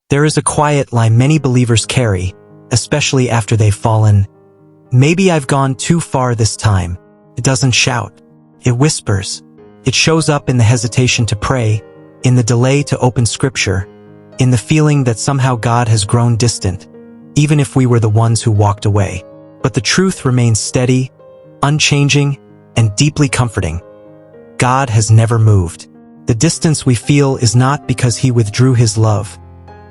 There is a quiet lie many believers carry, especially after they've fallen. Maybe I've gone too far this time. It doesn't shout. It whispers. It shows up in the hesitation to pray, in the delay to open scripture, in the feeling that somehow God has grown distant, even if we were the ones who walked away. But the truth remains steady, unchanging, and deeply comforting. God has never moved. The distance we feel is not because He withdrew His love,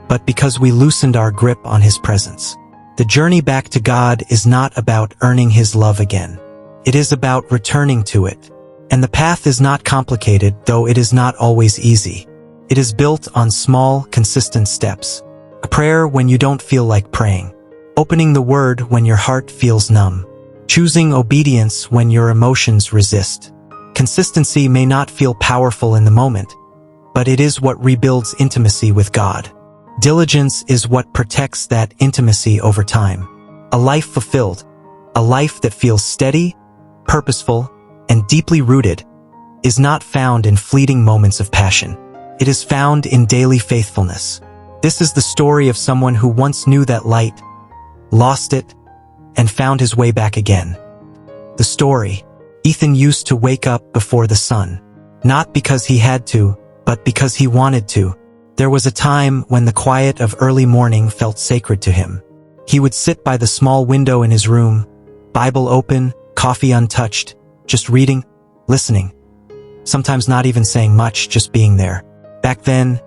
but because we loosened our grip on His presence. The journey back to God is not about earning His love again. It is about returning to it. And the path is not complicated, though it is not always easy. It is built on small, consistent steps. A prayer when you don't feel like praying. Opening the Word when your heart feels numb. Choosing obedience when your emotions resist. Consistency may not feel powerful in the moment, but it is what rebuilds intimacy with God. Diligence is what protects that intimacy over time. A life fulfilled, a life that feels steady, purposeful, and deeply rooted, is not found in fleeting moments of passion. It is found in daily faithfulness. This is the story of someone who once knew that light, lost it, and found his way back again. The story: Ethan used to wake up before the sun, not because he had to, but because he wanted to. There was a time when the quiet of early morning felt sacred to him. He would sit by the small window in his room, Bible open, coffee untouched, just reading, listening. Sometimes not even saying much, just being there. Back then,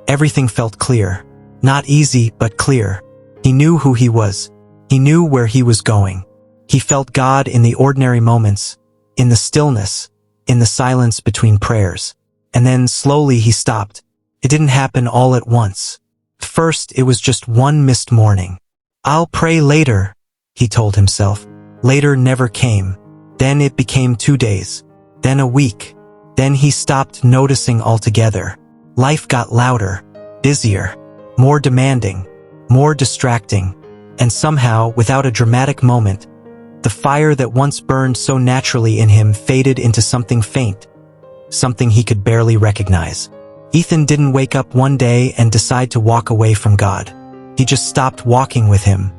everything felt clear. Not easy, but clear. He knew who he was. He knew where he was going. He felt God in the ordinary moments, in the stillness, in the silence between prayers. And then slowly he stopped. It didn't happen all at once. First, it was just one missed morning. "I'll pray later," he told himself. Later never came. Then it became 2 days. Then a week. Then he stopped noticing altogether. Life got louder, busier, more demanding, more distracting. And somehow, without a dramatic moment, the fire that once burned so naturally in him faded into something faint, something he could barely recognize. Ethan didn't wake up one day and decide to walk away from God. He just stopped walking with Him.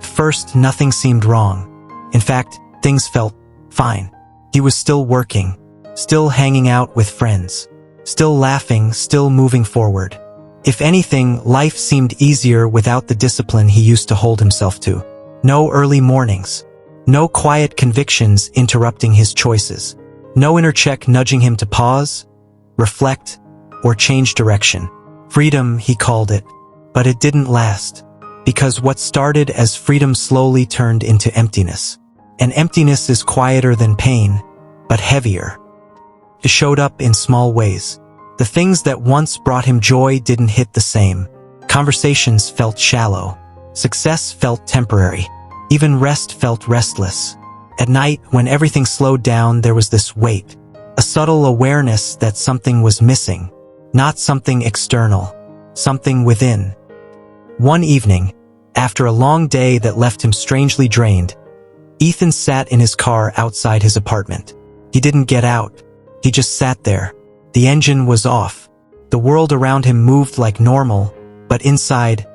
First, nothing seemed wrong. In fact, things felt fine. He was still working, still hanging out with friends, still laughing, still moving forward. If anything, life seemed easier without the discipline he used to hold himself to. No early mornings. No quiet convictions interrupting his choices. No inner check nudging him to pause, reflect, or change direction. Freedom, he called it. But it didn't last. Because what started as freedom slowly turned into emptiness. And emptiness is quieter than pain, but heavier. It showed up in small ways. The things that once brought him joy didn't hit the same. Conversations felt shallow. Success felt temporary. Even rest felt restless. At night, when everything slowed down, there was this weight. A subtle awareness that something was missing. Not something external. Something within. One evening, after a long day that left him strangely drained, Ethan sat in his car outside his apartment. He didn't get out. He just sat there. The engine was off. The world around him moved like normal, but inside,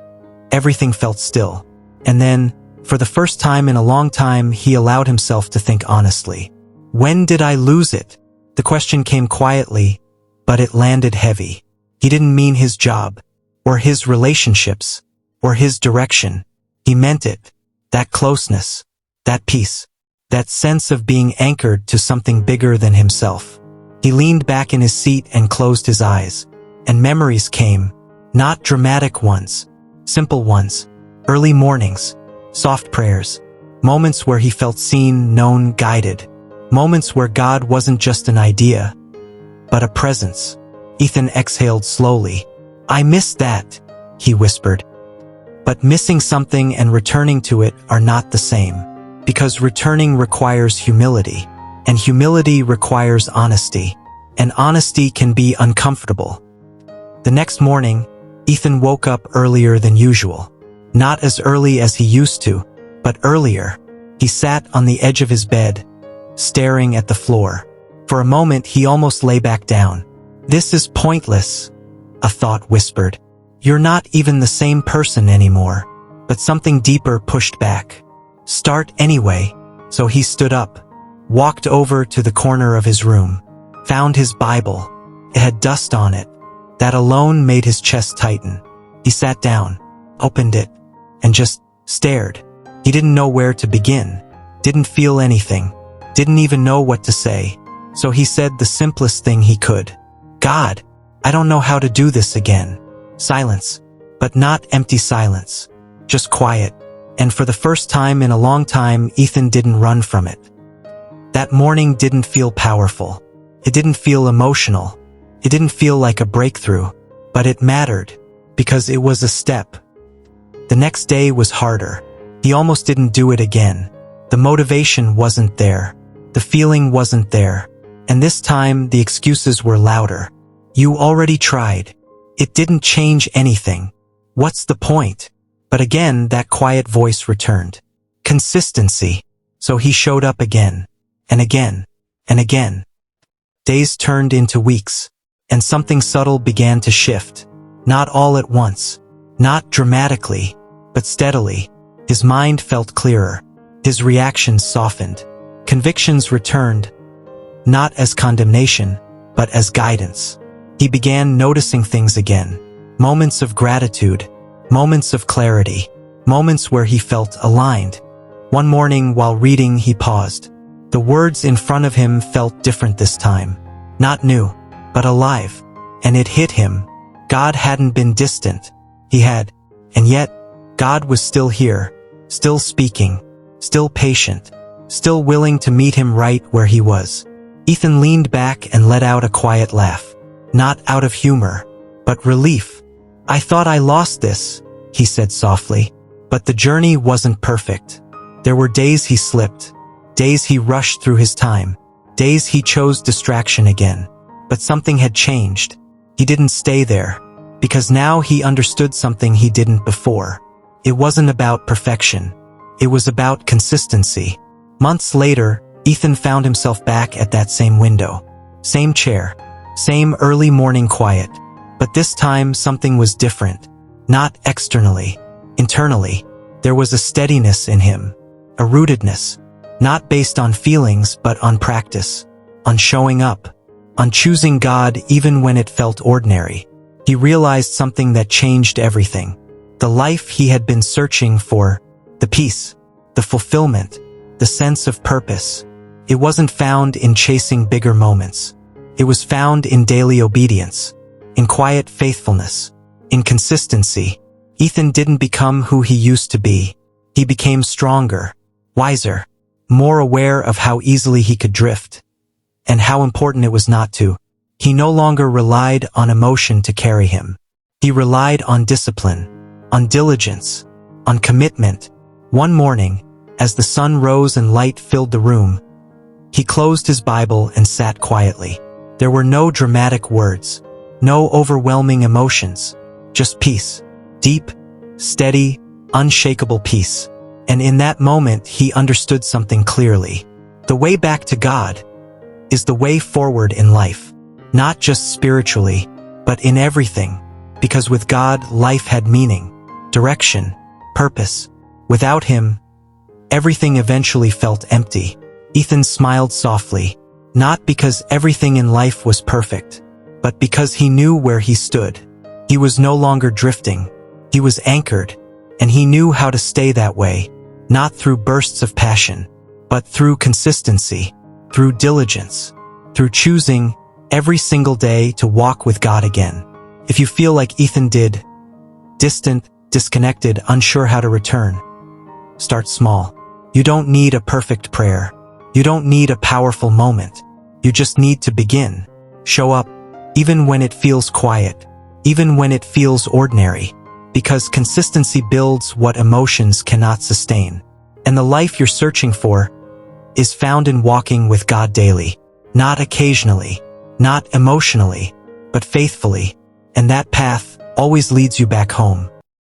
everything felt still. And then, for the first time in a long time, he allowed himself to think honestly. When did I lose it? The question came quietly, but it landed heavy. He didn't mean his job, or his relationships, or his direction. He meant it. That closeness, that peace, that sense of being anchored to something bigger than himself. He leaned back in his seat and closed his eyes. And memories came. Not dramatic ones. Simple ones. Early mornings. Soft prayers. Moments where he felt seen, known, guided. Moments where God wasn't just an idea, but a presence. Ethan exhaled slowly. "I miss that," he whispered. But missing something and returning to it are not the same. Because returning requires humility. And humility requires honesty. And honesty can be uncomfortable. The next morning, Ethan woke up earlier than usual. Not as early as he used to, but earlier. He sat on the edge of his bed, staring at the floor. For a moment, he almost lay back down. "This is pointless," a thought whispered. You're not even the same person anymore. But something deeper pushed back. Start anyway. So he stood up, walked over to the corner of his room, found his Bible. It had dust on it. That alone made his chest tighten. He sat down, opened it, and just stared. He didn't know where to begin, didn't feel anything, didn't even know what to say. So he said the simplest thing he could. God, I don't know how to do this again. Silence, but not empty silence, just quiet. And for the first time in a long time, Ethan didn't run from it. That morning didn't feel powerful. It didn't feel emotional. It didn't feel like a breakthrough, but it mattered because it was a step. The next day was harder. He almost didn't do it again. The motivation wasn't there. The feeling wasn't there. And this time, the excuses were louder. You already tried. It didn't change anything. What's the point? But again, that quiet voice returned. Consistency. So he showed up again, and again, and again. Days turned into weeks, and something subtle began to shift. Not all at once, not dramatically, but steadily. His mind felt clearer. His reactions softened. Convictions returned, not as condemnation, but as guidance. He began noticing things again. Moments of gratitude, moments of clarity, moments where he felt aligned. One morning while reading, he paused. The words in front of him felt different this time. Not new, but alive. And it hit him. God hadn't been distant. He had. And yet, God was still here, still speaking, still patient, still willing to meet him right where he was. Ethan leaned back and let out a quiet laugh. Not out of humor, but relief. I thought I lost this, he said softly. But the journey wasn't perfect. There were days he slipped, days he rushed through his time, days he chose distraction again. But something had changed. He didn't stay there, because now he understood something he didn't before. It wasn't about perfection. It was about consistency. Months later, Ethan found himself back at that same window. Same chair. Same early morning quiet. But this time something was different. Not externally. Internally. There was a steadiness in him. A rootedness. Not based on feelings but on practice. On showing up. On choosing God even when it felt ordinary. He realized something that changed everything. The life he had been searching for. The peace. The fulfillment. The sense of purpose. It wasn't found in chasing bigger moments. It was found in daily obedience, in quiet faithfulness, in consistency. Ethan didn't become who he used to be. He became stronger, wiser, more aware of how easily he could drift, and how important it was not to. He no longer relied on emotion to carry him. He relied on discipline, on diligence, on commitment. One morning, as the sun rose and light filled the room, he closed his Bible and sat quietly. There were no dramatic words, no overwhelming emotions, just peace. Deep, steady, unshakable peace. And in that moment, he understood something clearly. The way back to God is the way forward in life. Not just spiritually, but in everything. Because with God, life had meaning, direction, purpose. Without him, everything eventually felt empty. Ethan smiled softly. Not because everything in life was perfect, but because he knew where he stood. He was no longer drifting. He was anchored, and he knew how to stay that way, not through bursts of passion, but through consistency, through diligence, through choosing every single day to walk with God again. If you feel like Ethan did, distant, disconnected, unsure how to return, start small. You don't need a perfect prayer. You don't need a powerful moment. You just need to begin. Show up, even when it feels quiet, even when it feels ordinary, because consistency builds what emotions cannot sustain. And the life you're searching for is found in walking with God daily, not occasionally, not emotionally, but faithfully. And that path always leads you back home.